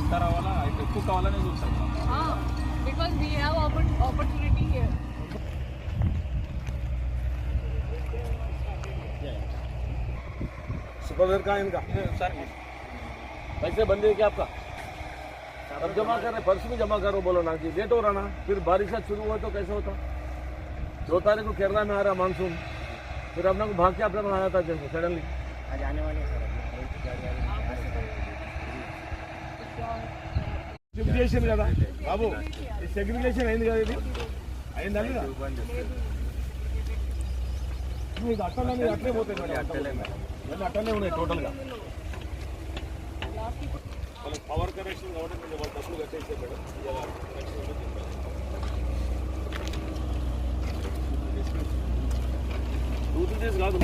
ఎంత రావాలా అయితే ఎక్కువ కావాలని చూస్తాం because we have opportunity here. Supervisor कहाँ है इनका? सर पैसे बंद है क्या आपका? अब जमा कर रहे, पर्स में जमा करो बोलो ना जी, लेट हो रहा ना, फिर बारिश शुरू हुआ तो कैसे होता? 2 तारीख को केरला में आ रहा मानसून, फिर अपना को भाग के अपना को आया था जैसे सडनली आज आने वाले हैं सर సెగ్రిగేషన్ కదా బాబు, ఈ సెగ్రిగేషన్ అయింది కదా, ఇది అయిందా లేదా? ఇది అట్టనే అట్లే పోతాయి మేడం, అట్టనే ఉన్నాయి టోటల్గా. వాళ్ళకి పవర్ కనెక్షన్ కాబట్టి వాళ్ళు డబ్బులు కట్టేసే మేడం. 2 days కాదు.